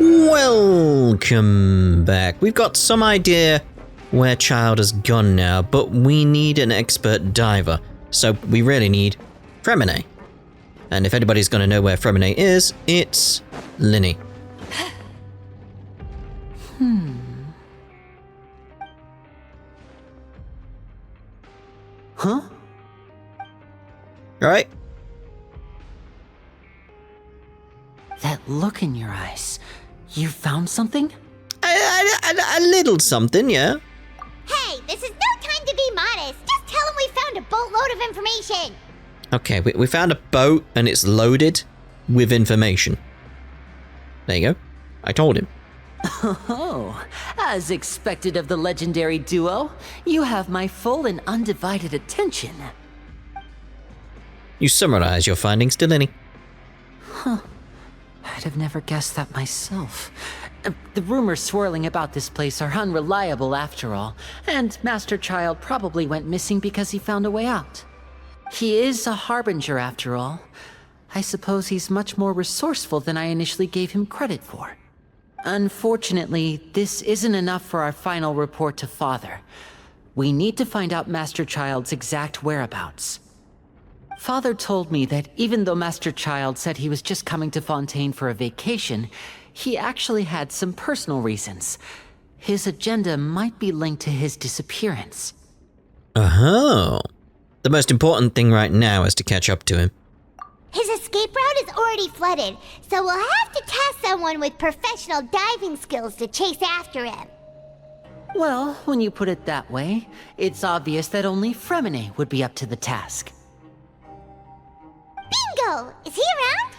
Welcome back. We've got some idea where Child has gone now, but we need an expert diver, so we really need Fremine. And if anybody's going to know where Fremine is, it's Lyney. Huh? Right? That look in your eyes. You found something? A little something, yeah. Hey, this is no time to be modest. Just tell him we found a boatload of information. Okay, we found a boat and it's loaded with information. There you go. I told him. Oh, as expected of the legendary duo, you have my full and undivided attention. You summarize your findings to Lyney. I'd have never guessed that myself. The rumors swirling about this place are unreliable after all, and Master Child probably went missing because he found a way out. He is a harbinger after all. I suppose he's much more resourceful than I initially gave him credit for. Unfortunately, this isn't enough for our final report to Father. We need to find out Master Child's exact whereabouts. Father told me that even though Master Child said he was just coming to Fontaine for a vacation, he actually had some personal reasons. His agenda might be linked to his disappearance. Oh. The most important thing right now is to catch up to him. His escape route is already flooded, so we'll have to task someone with professional diving skills to chase after him. Well, when you put it that way, it's obvious that only Fremine would be up to the task. Bingo! Is he around?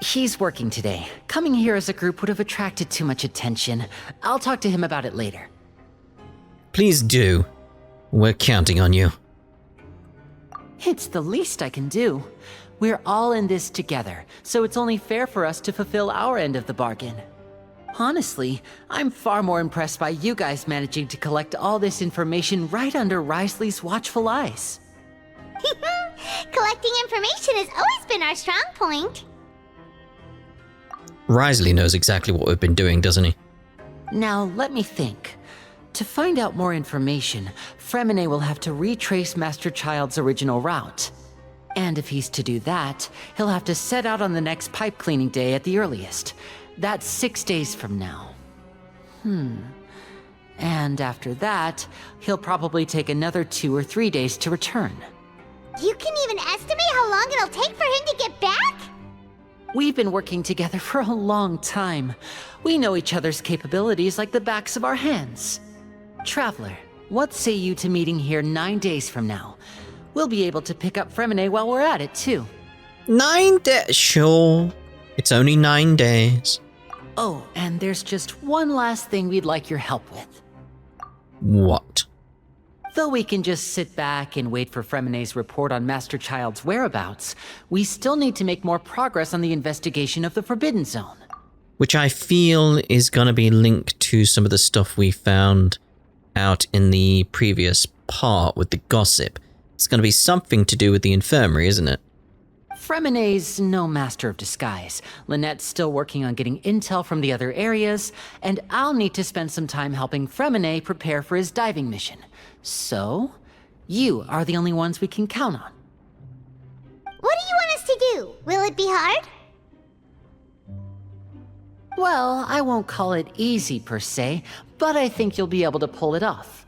He's working today. Coming here as a group would have attracted too much attention. I'll talk to him about it later. Please do. We're counting on you. It's the least I can do. We're all in this together, so it's only fair for us to fulfill our end of the bargain. Honestly, I'm far more impressed by you guys managing to collect all this information right under Risley's watchful eyes. Collecting information has always been our strong point. Risley knows exactly what we've been doing, doesn't he? Now, let me think. To find out more information, Fremine will have to retrace Master Child's original route. And if he's to do that, he'll have to set out on the next pipe cleaning day at the earliest. That's 6 days from now. And after that, he'll probably take another 2 or 3 days to return. You can even estimate how long it'll take for him to get back? We've been working together for a long time. We know each other's capabilities like the backs of our hands. Traveler, what say you to meeting here 9 days from now? We'll be able to pick up Fremine while we're at it, too. 9 days? Sure. It's only 9 days. Oh, and there's just one last thing we'd like your help with. What? Though we can just sit back and wait for Fremine's report on Master Child's whereabouts, we still need to make more progress on the investigation of the Forbidden Zone. Which I feel is going to be linked to some of the stuff we found out in the previous part with the gossip. It's going to be something to do with the infirmary, isn't it? Fremine's no master of disguise. Lynette's still working on getting intel from the other areas, and I'll need to spend some time helping Fremine prepare for his diving mission. So, you are the only ones we can count on. What do you want us to do? Will it be hard? Well, I won't call it easy per se, but I think you'll be able to pull it off.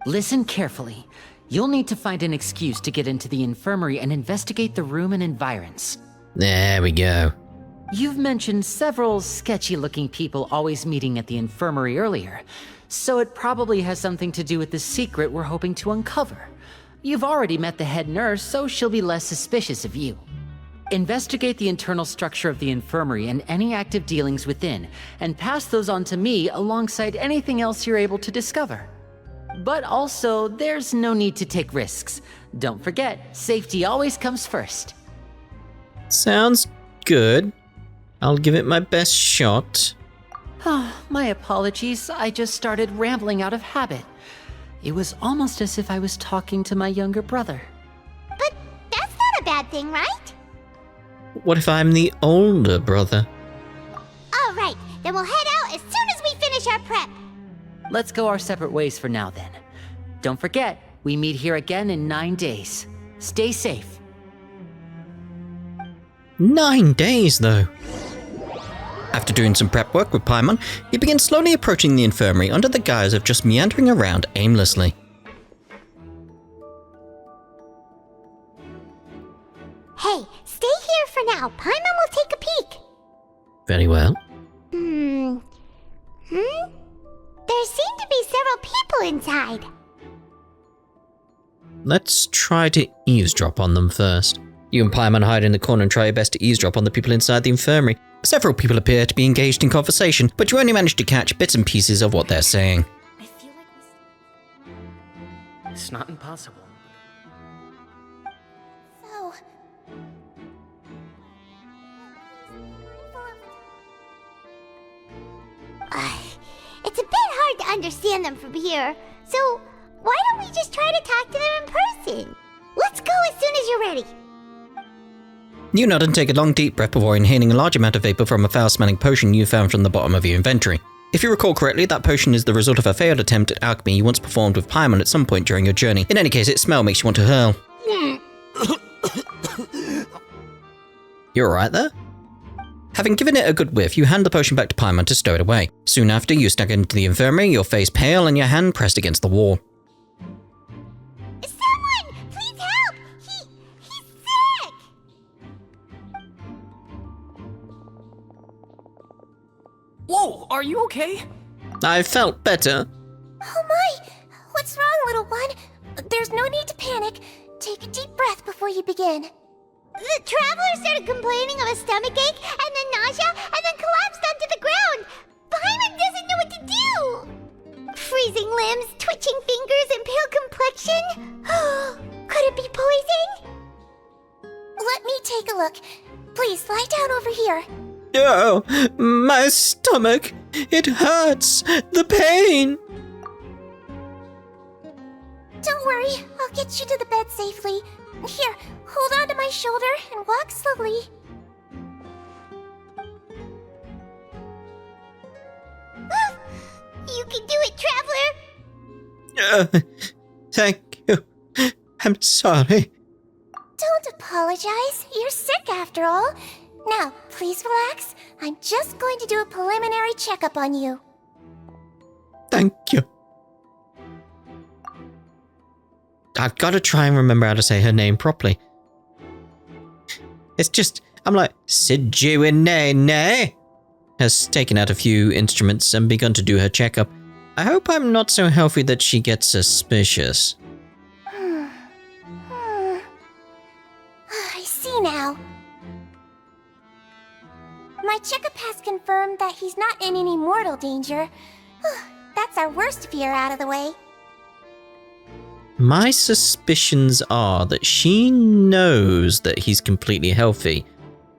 Listen carefully. You'll need to find an excuse to get into the infirmary and investigate the room and environs. There we go. You've mentioned several sketchy-looking people always meeting at the infirmary earlier, so it probably has something to do with the secret we're hoping to uncover. You've already met the head nurse, so she'll be less suspicious of you. Investigate the internal structure of the infirmary and any active dealings within, and pass those on to me alongside anything else you're able to discover. But also, there's no need to take risks. Don't forget, safety always comes first. Sounds good. I'll give it my best shot. My apologies, I just started rambling out of habit. It was almost as if I was talking to my younger brother. But that's not a bad thing, right? What if I'm the older brother? Oh, right. Then we'll let's go our separate ways for now then. Don't forget, we meet here again in 9 days. Stay safe. 9 days, though. After doing some prep work with Paimon, he begins slowly approaching the infirmary under the guise of just meandering around aimlessly. Hey, stay here for now. Paimon will take a peek. Very well. There seem to be several people inside. Let's try to eavesdrop on them first. You and Paimon hide in the corner and try your best to eavesdrop on the people inside the infirmary. Several people appear to be engaged in conversation, but you only manage to catch bits and pieces of what they're saying. I feel like it's not impossible. So... it's a bit hard to understand them from here, so why don't we just try to talk to them in person? Let's go as soon as you're ready. You nod and take a long deep breath before inhaling a large amount of vapor from a foul-smelling potion you found from the bottom of your inventory. If you recall correctly, that potion is the result of a failed attempt at alchemy you once performed with Paimon at some point during your journey. In any case, its smell makes you want to hurl. You alright there? Having given it a good whiff, you hand the potion back to Paimon to stow it away. Soon after, you stagger into the infirmary, your face pale and your hand pressed against the wall. Someone! Please help! He's sick! Whoa, are you okay? I felt better. Oh my! What's wrong, little one? There's no need to panic. Take a deep breath before you begin. The traveler started complaining of a stomachache, and then nausea, and then collapsed onto the ground. Paimon doesn't know what to do. Freezing limbs, twitching fingers, and pale complexion. Could it be poison? Let me take a look. Please lie down over here. Oh, my stomach. It hurts. The pain. Don't worry, I'll get you to the bed safely. Here, hold on to my shoulder and walk slowly. You can do it, traveler! Thank you. I'm sorry. Don't apologize. You're sick after all. Now, please relax. I'm just going to do a preliminary checkup on you. Thank you. I've got to try and remember how to say her name properly. It's just, I'm like, Sijuinene has taken out a few instruments and begun to do her checkup. I hope I'm not so healthy that she gets suspicious. I see now. My checkup has confirmed that he's not in any mortal danger. That's our worst fear out of the way. My suspicions are that she knows that he's completely healthy,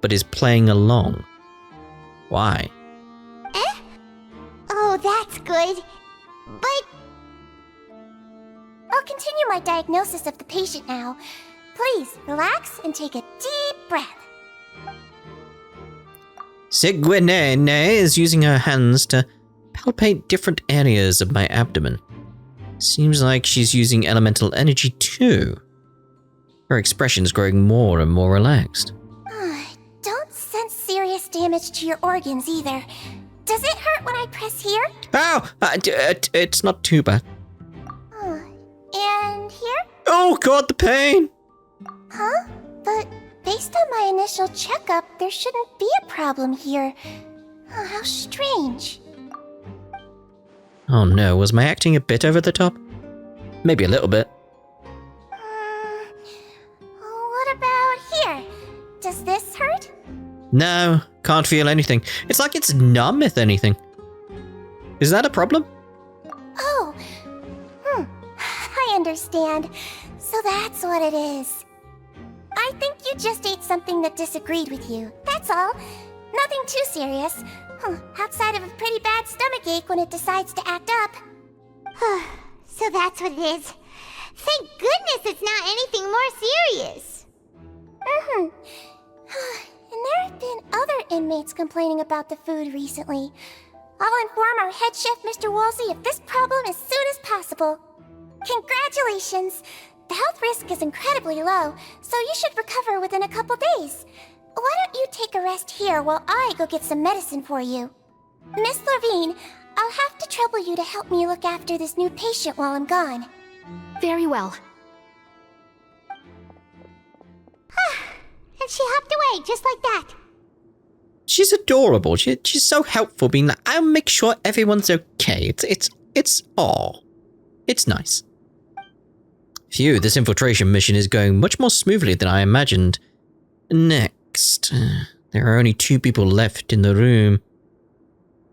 but is playing along. Why? Oh, that's good. But... I'll continue my diagnosis of the patient now. Please, relax and take a deep breath. Sijuinene is using her hands to palpate different areas of my abdomen. Seems like she's using elemental energy too. Her expression's growing more and more relaxed. Don't sense serious damage to your organs either. Does it hurt when I press here? Ow! It's not too bad. And here? Oh god, the pain! Huh? But based on my initial checkup, there shouldn't be a problem here. Oh, how strange. Oh no, was my acting a bit over the top? Maybe a little bit. What about here? Does this hurt? No, can't feel anything. It's like it's numb, if anything. Is that a problem? Oh, I understand. So that's what it is. I think you just ate something that disagreed with you. That's all. Nothing too serious. Outside of a pretty bad stomachache when it decides to act up. So that's what it is. Thank goodness it's not anything more serious. And there have been other inmates complaining about the food recently. I'll inform our head chef, Mr. Woolsey, of this problem as soon as possible. Congratulations! The health risk is incredibly low, so you should recover within a couple days. Why don't you take a rest here while I go get some medicine for you? Miss Levine, I'll have to trouble you to help me look after this new patient while I'm gone. Very well. And she hopped away just like that. She's adorable. She's so helpful, being like, I'll make sure everyone's okay. It's nice. Phew, this infiltration mission is going much more smoothly than I imagined. Next, there are only 2 people left in the room.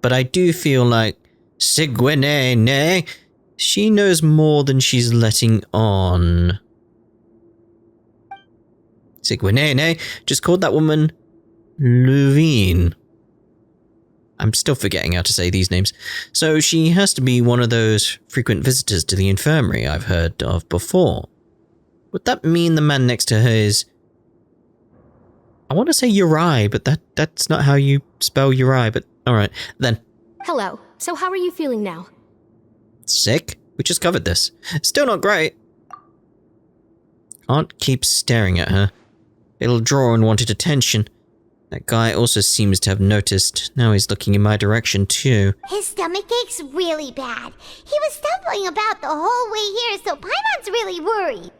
But I do feel like Sigwinene, she knows more than she's letting on. Sigwinene just called that woman Levine. I'm still forgetting how to say these names. So she has to be one of those frequent visitors to the infirmary I've heard of before. Would that mean the man next to her is... I want to say Uri, but that's not how you spell Uri, but alright, then. Hello. So how are you feeling now? Sick? We just covered this. Still not great. Can't keep staring at her. It'll draw unwanted attention. That guy also seems to have noticed. Now he's looking in my direction too. His stomach ache's really bad. He was stumbling about the whole way here, so Paimon's really worried.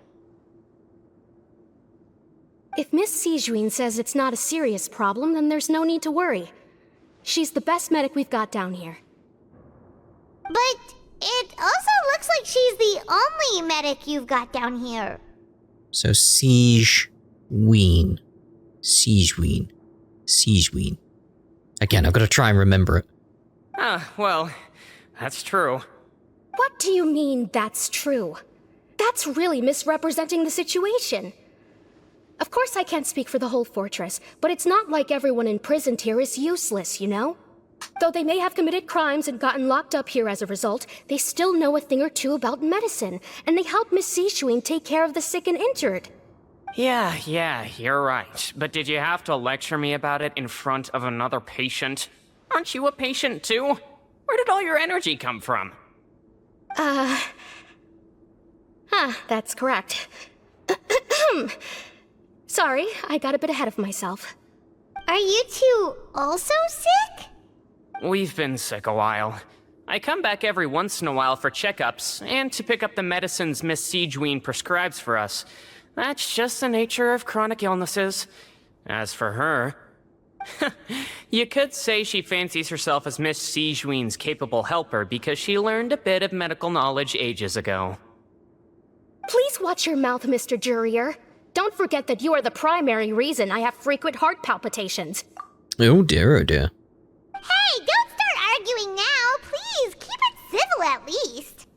If Miss Sijuin says it's not a serious problem, then there's no need to worry. She's the best medic we've got down here. But it also looks like she's the only medic you've got down here. So Sijuin. Again, I've got to try and remember it. Well, that's true. What do you mean, that's true? That's really misrepresenting the situation. Of course I can't speak for the whole fortress, but it's not like everyone imprisoned here is useless, you know? Though they may have committed crimes and gotten locked up here as a result, they still know a thing or two about medicine, and they help Miss Sijuin take care of the sick and injured. Yeah, you're right. But did you have to lecture me about it in front of another patient? Aren't you a patient too? Where did all your energy come from? That's correct. Sorry, I got a bit ahead of myself. Are you two also sick? We've been sick a while. I come back every once in a while for checkups, and to pick up the medicines Miss Sijuin prescribes for us. That's just the nature of chronic illnesses. As for her... you could say she fancies herself as Miss Sijuin's capable helper because she learned a bit of medical knowledge ages ago. Please watch your mouth, Mr. Jurier. Don't forget that you are the primary reason I have frequent heart palpitations. Oh dear, oh dear. Hey, don't start arguing now, please. Keep it civil at least.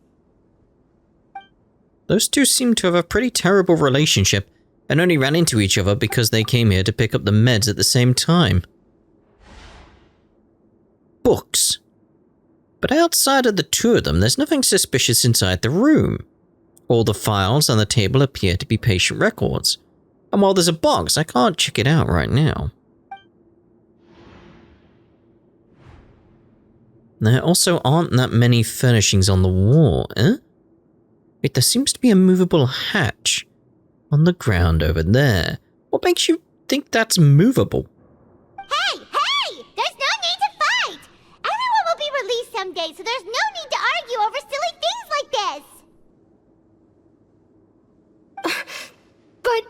Those two seem to have a pretty terrible relationship, and only ran into each other because they came here to pick up the meds at the same time. Books. But outside of the 2 of them, there's nothing suspicious inside the room. All the files on the table appear to be patient records. And while there's a box, I can't check it out right now. There also aren't that many furnishings on the wall, eh? Wait, there seems to be a movable hatch on the ground over there. What makes you think that's movable? Hey! There's no need to fight! Everyone will be released someday, so there's no need to argue over silly things like this! But...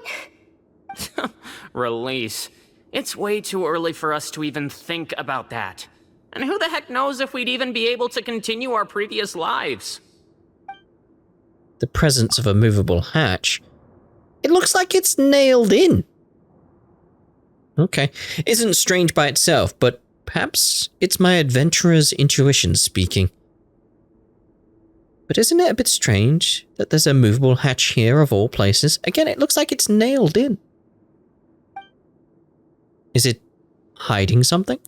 Release. It's way too early for us to even think about that. And who the heck knows if we'd even be able to continue our previous lives? The presence of a movable hatch. It looks like it's nailed in. Okay, isn't strange by itself, but perhaps it's my adventurer's intuition speaking. But isn't it a bit strange that there's a movable hatch here of all places? Again, it looks like it's nailed in. Is it hiding something?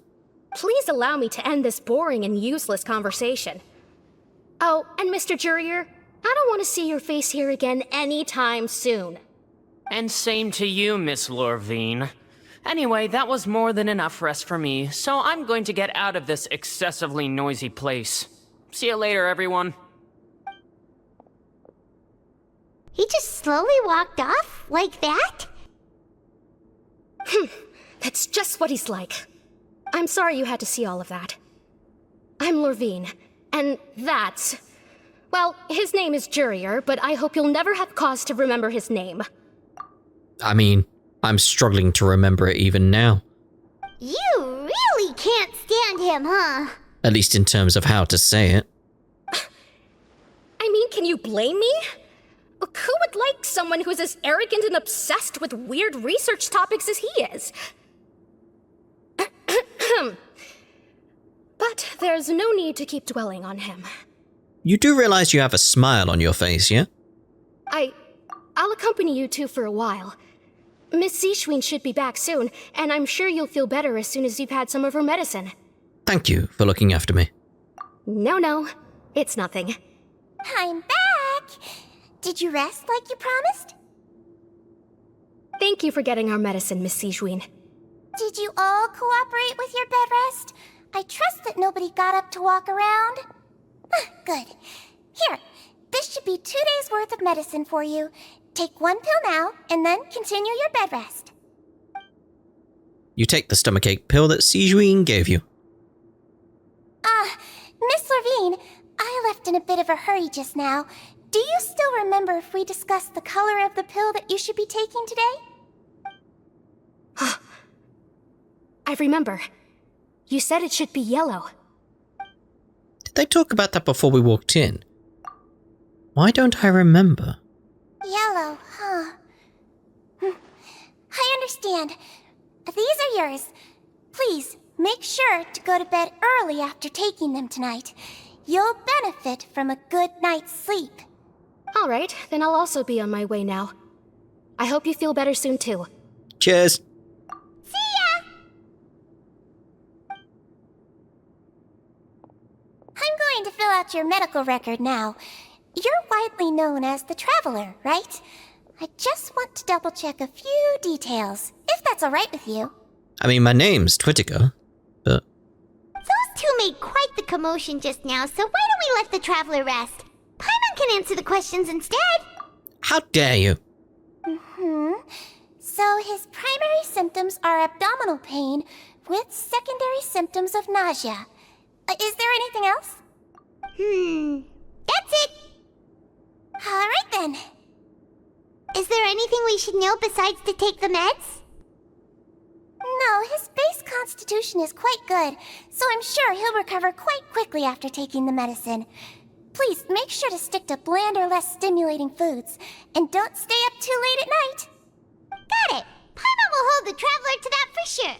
Please allow me to end this boring and useless conversation. Oh, and Mr. Jurier, I don't want to see your face here again anytime soon. And same to you, Miss Lorvine. Anyway, that was more than enough rest for me, so I'm going to get out of this excessively noisy place. See you later, everyone. He just slowly walked off like that? That's just what he's like. I'm sorry you had to see all of that. I'm Lorvine, and that's... Well, his name is Jurier, but I hope you'll never have cause to remember his name. I mean, I'm struggling to remember it even now. You really can't stand him, huh? At least in terms of how to say it. I mean, can you blame me? Look, who would like someone who's as arrogant and obsessed with weird research topics as he is? But there's no need to keep dwelling on him. You do realize you have a smile on your face, yeah? I'll accompany you two for a while. Miss Zishwin should be back soon, and I'm sure you'll feel better as soon as you've had some of her medicine. Thank you for looking after me. No, it's nothing. I'm back! Did you rest like you promised? Thank you for getting our medicine, Miss Zishwin. Did you all cooperate with your bed rest? I trust that nobody got up to walk around. Good. Here, this should be 2 days' worth of medicine for you. Take 1 pill now, and then continue your bed rest. You take the stomachache pill that Sijuin gave you. Miss Lorvine, I left in a bit of a hurry just now. Do you still remember if we discussed the color of the pill that you should be taking today? I remember. You said it should be yellow. Did they talk about that before we walked in? Why don't I remember? Yellow, huh? I understand. These are yours. Please, make sure to go to bed early after taking them tonight. You'll benefit from a good night's sleep. All right, then I'll also be on my way now. I hope you feel better soon, too. Cheers. See ya! I'm going to fill out your medical record now. You're widely known as the Traveler, right? I just want to double-check a few details, if that's all right with you. I mean, my name's Twittiger, but... Those two made quite the commotion just now, so why don't we let the Traveler rest? Paimon can answer the questions instead. How dare you? So his primary symptoms are abdominal pain with secondary symptoms of nausea. Is there anything else? That's it. All right then. Is there anything we should know besides to take the meds? No, his base constitution is quite good, so I'm sure he'll recover quite quickly after taking the medicine. Please make sure to stick to bland or less stimulating foods, and don't stay up too late at night. Got it. Paimon will hold the Traveler to that for sure.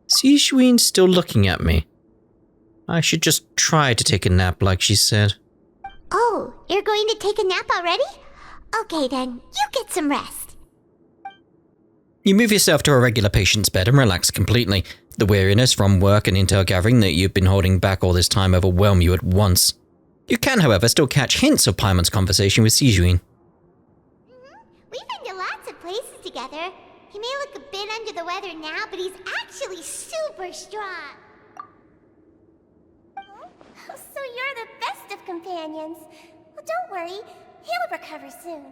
Sijuin's still looking at me. I should just try to take a nap like she said. Oh, you're going to take a nap already? Okay then, you get some rest. You move yourself to a regular patient's bed and relax completely. The weariness from work and intel gathering that you've been holding back all this time overwhelm you at once. You can, however, still catch hints of Paimon's conversation with Sijuin. We've been to lots of places together. He may look a bit under the weather now, but he's actually super strong. So you're the best of companions. Well, don't worry. He'll recover soon.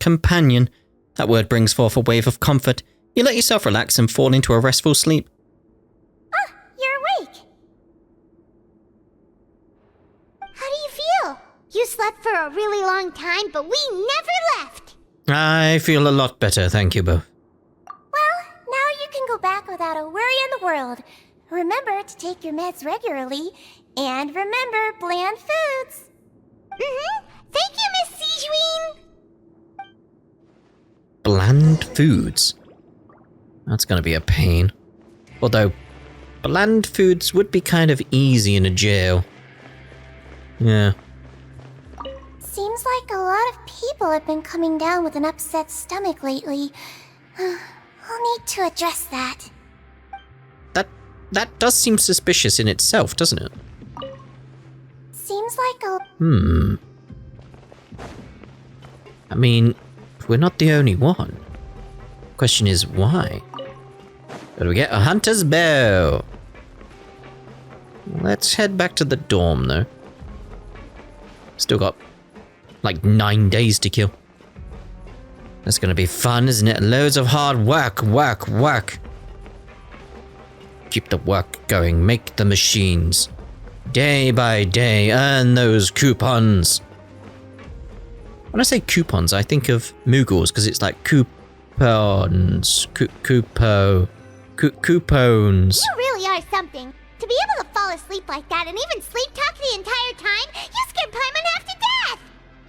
Companion. That word brings forth a wave of comfort. You let yourself relax and fall into a restful sleep. Ah, you're awake. How do you feel? You slept for a really long time, but we never left. I feel a lot better, thank you both. Well, now you can go back without a worry in the world. Remember to take your meds regularly, and remember bland foods. Thank you, Miss Sijuin. Bland foods. That's gonna be a pain. Although, bland foods would be kind of easy in a jail. Yeah. Seems like a lot of people have been coming down with an upset stomach lately. I'll need to address that. That does seem suspicious in itself, doesn't it? Seems like a... I mean, we're not the only one. Question is, why? What do we get? A hunter's bow. Let's head back to the dorm, though. Still got, like, 9 days to kill. That's gonna be fun, isn't it? Loads of hard work, work. Keep the work going, make the machines. Day by day, earn those coupons. When I say coupons, I think of Moogles, because it's like coupons. Coupons. You really are something. To be able to fall asleep like that and even sleep talk the entire time, you scared Paimon half to death!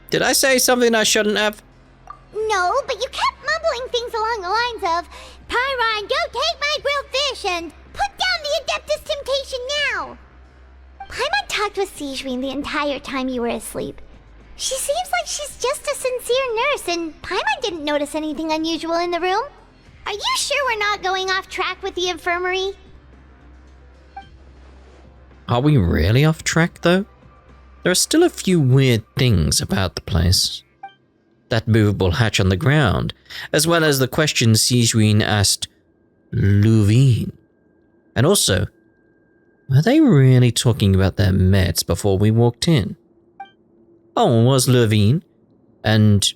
Did I say something I shouldn't have? No, but you kept mumbling things along the lines of, Pyron, don't take my grilled fish, and put down the Adeptus Temptation now! Paimon talked with Sigewinne the entire time you were asleep. She seems like she's just a sincere nurse, and Paimon didn't notice anything unusual in the room. Are you sure we're not going off track with the infirmary? Are we really off track, though? There are still a few weird things about the place. That movable hatch on the ground, as well as the questions Sigewinne asked Luvine. And also, were they really talking about their meds before we walked in? Oh, was Luvine and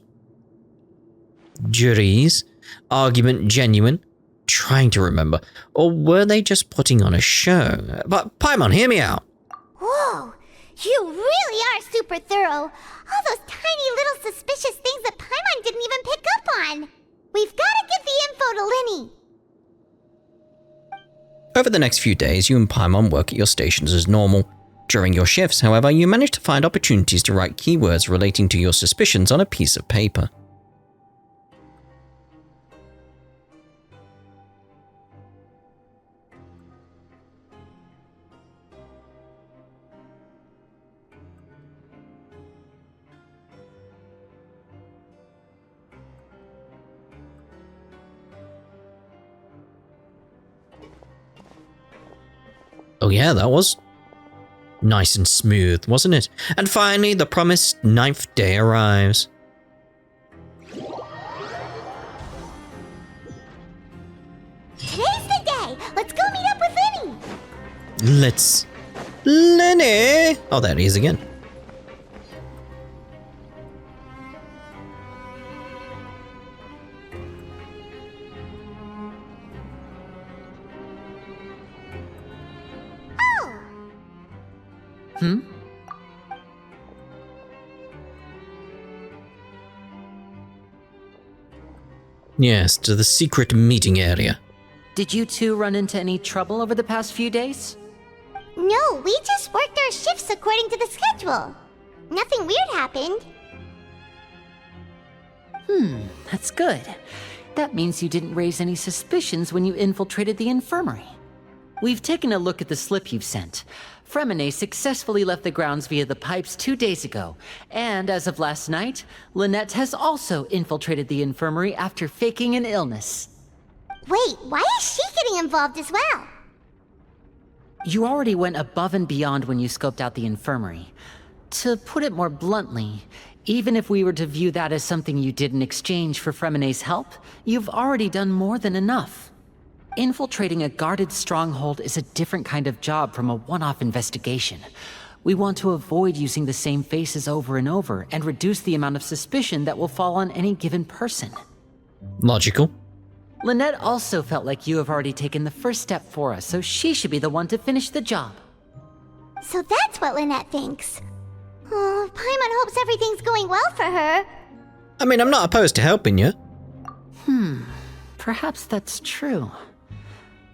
Jury's argument genuine? Trying to remember. Or were they just putting on a show? But Paimon, hear me out. Whoa, you really are super thorough. All those tiny little suspicious things that Paimon didn't even pick up on. We've got to get the info to Lyney. Over the next few days, you and Paimon work at your stations as normal. During your shifts, however, you manage to find opportunities to write keywords relating to your suspicions on a piece of paper. Oh yeah, that was nice and smooth, wasn't it? And finally, the promised 9th day arrives. Today's the day. Let's go meet up with Lyney. Let's... Lyney! Oh, there he is again. Yes, to the secret meeting area. Did you two run into any trouble over the past few days? No, we just worked our shifts according to the schedule. Nothing weird happened. That's good. That means you didn't raise any suspicions when you infiltrated the infirmary. We've taken a look at the slip you've sent. Fremine successfully left the grounds via the pipes 2 days ago, and as of last night, Lynette has also infiltrated the infirmary after faking an illness. Wait, why is she getting involved as well? You already went above and beyond when you scoped out the infirmary. To put it more bluntly, even if we were to view that as something you did in exchange for Fremine's help, you've already done more than enough. Infiltrating a guarded stronghold is a different kind of job from a one-off investigation. We want to avoid using the same faces over and over and reduce the amount of suspicion that will fall on any given person. Logical. Lynette also felt like you have already taken the first step for us, so she should be the one to finish the job. So that's what Lynette thinks. Oh, Paimon hopes everything's going well for her. I mean, I'm not opposed to helping you. Perhaps that's true.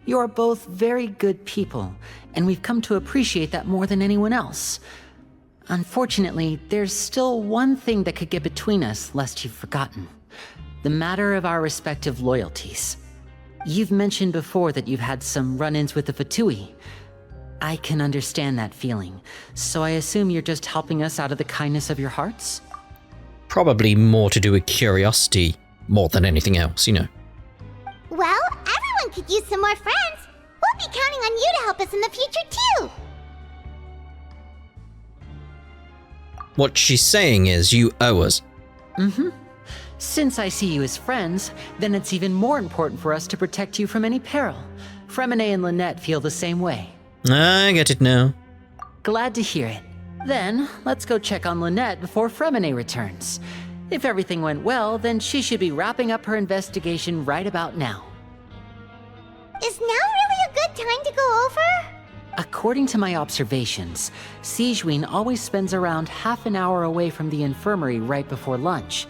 You are both very good people, and we've come to appreciate that more than anyone else. Unfortunately, there's still one thing that could get between us, lest you've forgotten. The matter of our respective loyalties. You've mentioned before that you've had some run-ins with the Fatui. I can understand that feeling, so I assume you're just helping us out of the kindness of your hearts? Probably more to do with curiosity, more than anything else, you know. Well, everyone could use some more friends. We'll be counting on you to help us in the future, too. What she's saying is you owe us. Since I see you as friends, then it's even more important for us to protect you from any peril. Fremine and Lynette feel the same way. I get it now. Glad to hear it. Then, let's go check on Lynette before Fremine returns. If everything went well, then she should be wrapping up her investigation right about now. Is now really a good time to go over? According to my observations, Sigewinne always spends around half an hour away from the infirmary right before lunch.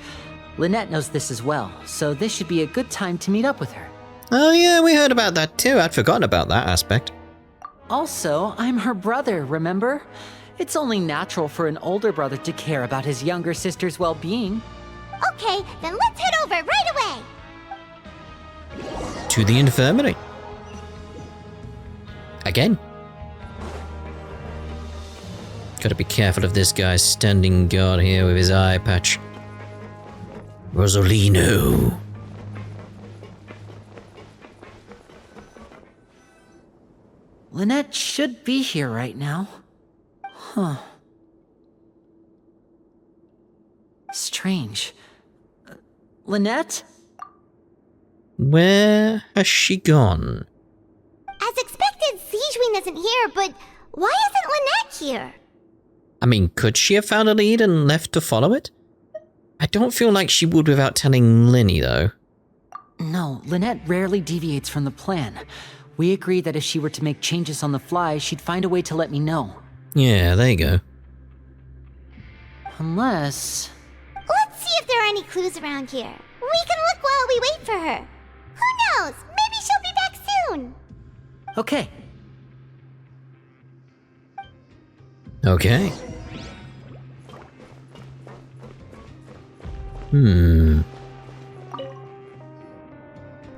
Lynette knows this as well, so this should be a good time to meet up with her. Oh yeah, we heard about that too. I'd forgotten about that aspect. Also, I'm her brother, remember? It's only natural for an older brother to care about his younger sister's well-being. Okay, then let's head over right away! To the infirmary. Again. Gotta be careful of this guy standing guard here with his eye patch. Rosolino. Lynette should be here right now. Huh. Strange. Lynette? Where has she gone? As expected, Sigewinne isn't here, but why isn't Lynette here? I mean, could she have found a lead and left to follow it? I don't feel like she would without telling Lyney, though. No, Lynette rarely deviates from the plan. We agreed that if she were to make changes on the fly, she'd find a way to let me know. Yeah, there you go. Unless... Let's see if there are any clues around here. We can look while we wait for her. Who knows? Maybe she'll be back soon. Okay. Okay.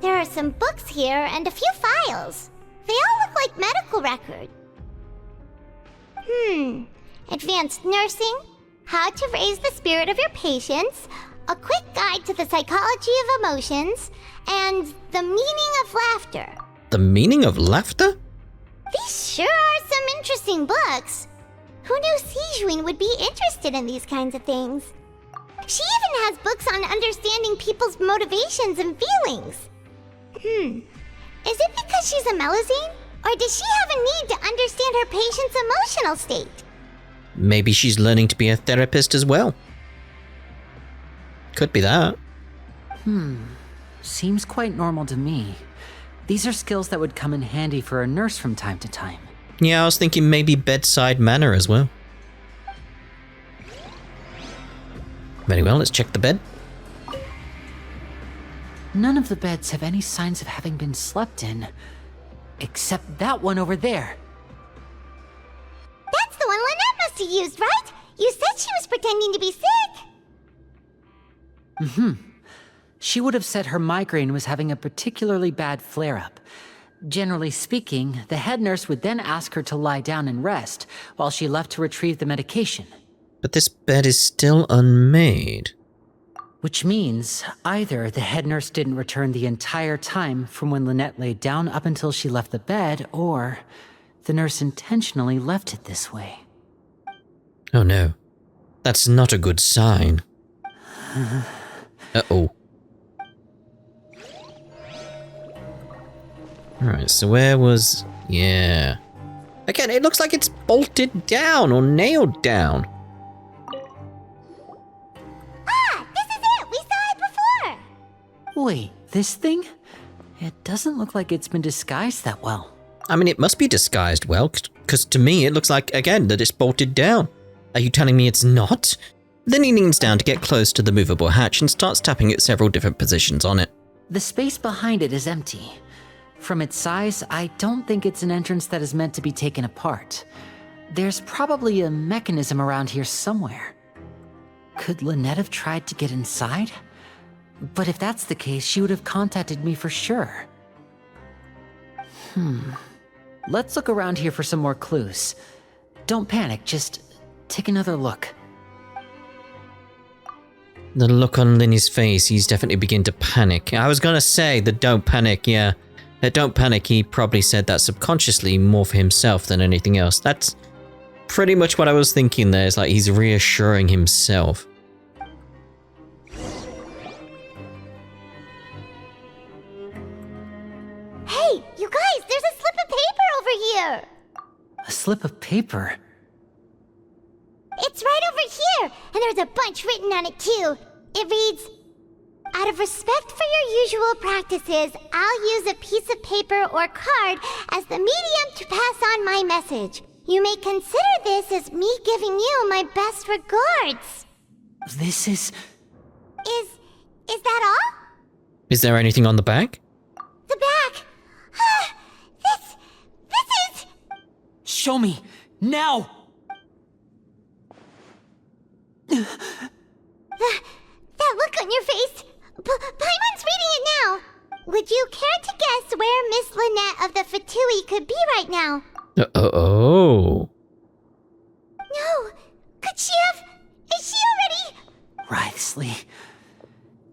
There are some books here and a few files. They all look like medical records. Advanced nursing, how to raise the spirit of your patients, a quick guide to the psychology of emotions, and the meaning of laughter. The meaning of laughter? These sure are some interesting books. Who knew Sigewinne would be interested in these kinds of things? She even has books on understanding people's motivations and feelings. Is it because she's a Melusine? Or does she have a need to understand her patient's emotional state? Maybe she's learning to be a therapist as well. Could be that. Seems quite normal to me. These are skills that would come in handy for a nurse from time to time. Yeah, I was thinking maybe bedside manner as well. Very well, let's check the bed. None of the beds have any signs of having been slept in. Except that one over there. That's the one Lynette must have used, right? You said she was pretending to be sick. She would have said her migraine was having a particularly bad flare-up. Generally speaking, the head nurse would then ask her to lie down and rest, while she left to retrieve the medication. But this bed is still unmade. Which means either the head nurse didn't return the entire time from when Lynette laid down up until she left the bed, or the nurse intentionally left it this way. Oh no. That's not a good sign. Uh-oh. Alright, so where was... Yeah. Again, it looks like it's bolted down or nailed down. Ah, this is it! We saw it before! Wait, this thing? It doesn't look like it's been disguised that well. I mean, it must be disguised well, because to me it looks like, again, that it's bolted down. Are you telling me it's not? Then he leans down to get close to the movable hatch and starts tapping at several different positions on it. The space behind it is empty. From its size, I don't think it's an entrance that is meant to be taken apart. There's probably a mechanism around here somewhere. Could Lynette have tried to get inside? But if that's the case, she would have contacted me for sure. Let's look around here for some more clues. Don't panic, just take another look. The look on Lyney's face, he's definitely beginning to panic. I was gonna say the don't panic, yeah. That don't panic, he probably said that subconsciously more for himself than anything else. That's pretty much what I was thinking there. It's like he's reassuring himself. Hey, you guys, there's a slip of paper over here! A slip of paper? It's right over here, and there's a bunch written on it too. It reads, out of respect for your usual practices, I'll use a piece of paper or card as the medium to pass on my message. You may consider this as me giving you my best regards. This is... Is that all? Is there anything on the back? The back. This is... Show me! Now! That look on your face. Paimon's reading it now. Would you care to guess where Miss Lynette of the Fatui could be right now? Oh. No. Could she have... Is she already... Wriothesley.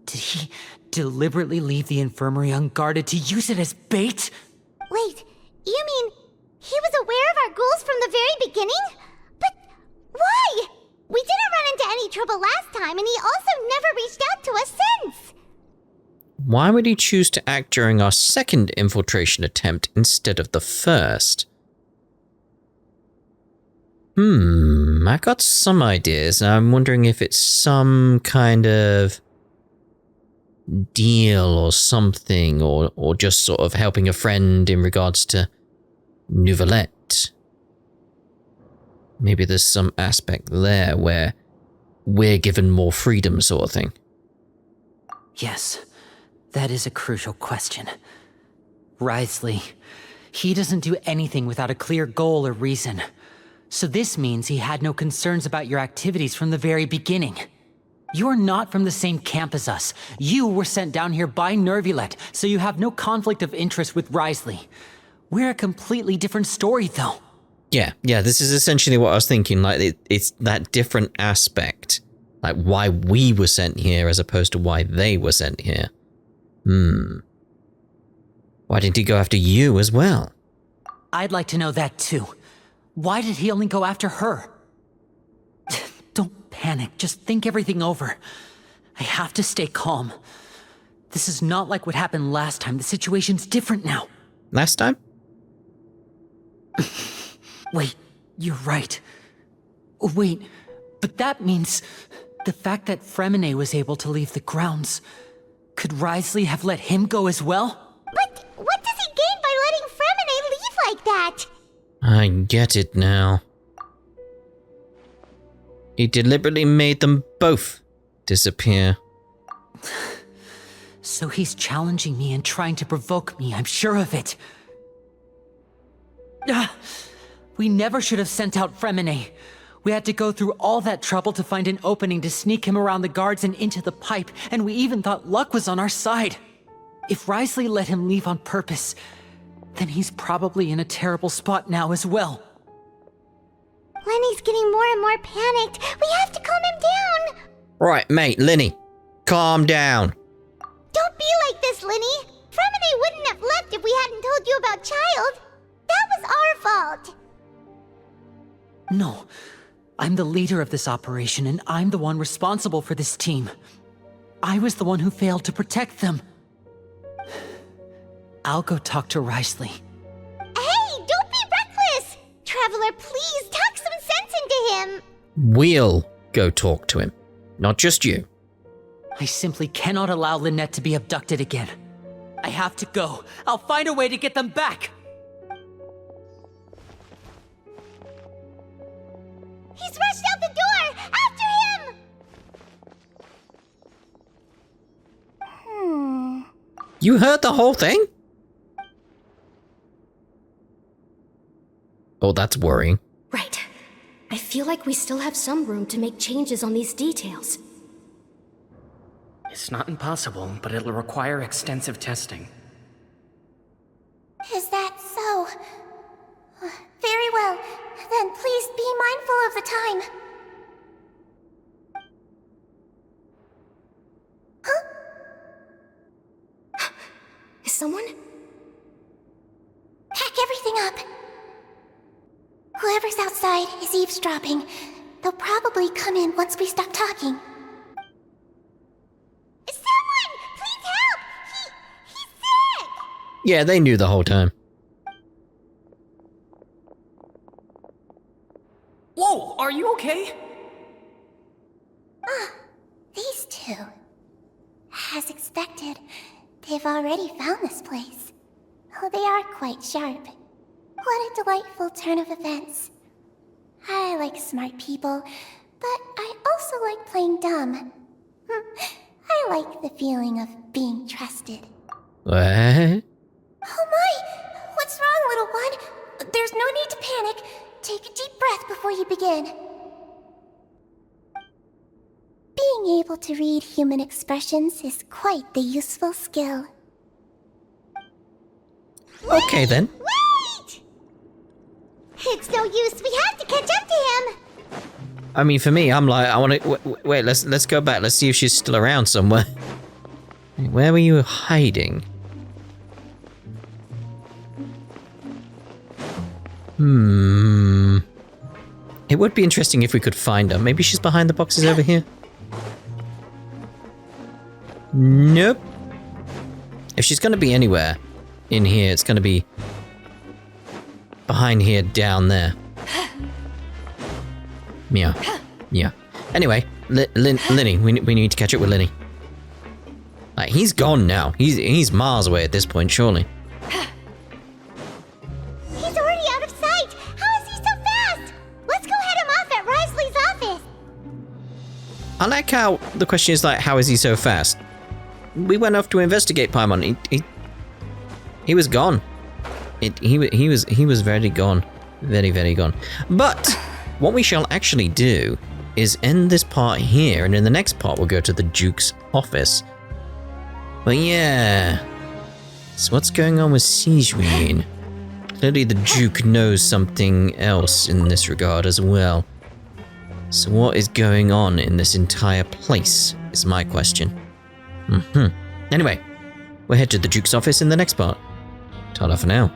Did he deliberately leave the infirmary unguarded to use it as bait? Wait, you mean he was aware of our goals from the very beginning? But why? We didn't run into any trouble last time, and he also never reached out to us since. Why would he choose to act during our second infiltration attempt instead of the first? I've got some ideas. I'm wondering if it's some kind of deal or something, or just sort of helping a friend in regards to Nouvellette. Maybe there's some aspect there where we're given more freedom sort of thing. Yes, that is a crucial question. Wriothesley, he doesn't do anything without a clear goal or reason. So this means he had no concerns about your activities from the very beginning. You're not from the same camp as us. You were sent down here by Nouvellette, so you have no conflict of interest with Wriothesley. We're a completely different story, though. Yeah, this is essentially what I was thinking. Like, it's that different aspect. Like, why we were sent here as opposed to why they were sent here. Why didn't he go after you as well? I'd like to know that, too. Why did he only go after her? Don't panic. Just think everything over. I have to stay calm. This is not like what happened last time. The situation's different now. Last time? Wait, you're right. Wait, but that means the fact that Fremine was able to leave the grounds. Could Wriothesley have let him go as well? But what does he gain by letting Fremine leave like that? I get it now. He deliberately made them both disappear. So he's challenging me and trying to provoke me, I'm sure of it. We never should have sent out Fremine. We had to go through all that trouble to find an opening to sneak him around the guards and into the pipe, and we even thought luck was on our side. If Wriothesley let him leave on purpose, then he's probably in a terrible spot now as well. Lenny's getting more and more panicked. We have to calm him down. Right, mate, Lyney, calm down. Don't be like this, Lyney. Fremine wouldn't have left if we hadn't told you about Child. That was our fault. No, I'm the leader of this operation, and I'm the one responsible for this team. I was the one who failed to protect them. I'll go talk to Wriothesley. Hey, don't be reckless! Traveler, please talk some sense into him. We'll go talk to him, not just you. I simply cannot allow Lynette to be abducted again. I have to go. I'll find a way to get them back. He's rushed out the door! After him! You heard the whole thing? Oh, that's worrying. Right. I feel like we still have some room to make changes on these details. It's not impossible, but it'll require extensive testing. Is that so? Very well. Then please be mindful of the time. Huh? Is someone? Pack everything up. Whoever's outside is eavesdropping. They'll probably come in once we stop talking. Someone! Please help! He's sick! Yeah, they knew the whole time. Whoa, are you okay? These two. As expected, they've already found this place. Oh, they are quite sharp. What a delightful turn of events. I like smart people, but I also like playing dumb. I like the feeling of being trusted. What? Oh my! What's wrong, little one? There's no need to panic. Take a deep breath before you begin. Being able to read human expressions is quite the useful skill. Okay then. Wait! It's no use. We have to catch up to him. I mean, for me, I'm like, I want to wait. Let's go back. Let's see if she's still around somewhere. Where were you hiding? It would be interesting if we could find her. Maybe she's behind the boxes over here. Nope. If she's going to be anywhere in here, it's going to be behind here, down there. Yeah. Yeah. Anyway, Lyney, we need to catch up with Lyney. Like, he's gone now. He's miles away at this point, surely. He's already out of sight. How is he so fast? Let's go head him off at Risley's office. I like how the question is like, how is he so fast? We went off to investigate Paimon. He was gone. He was very gone. Very, very gone. But what we shall actually do is end this part here, and in the next part we'll go to the Duke's office. But yeah. So what's going on with Sigewinne? Clearly the Duke knows something else in this regard as well. So what is going on in this entire place is my question. Anyway, we'll head to the Duke's office in the next part. Ta-da for now.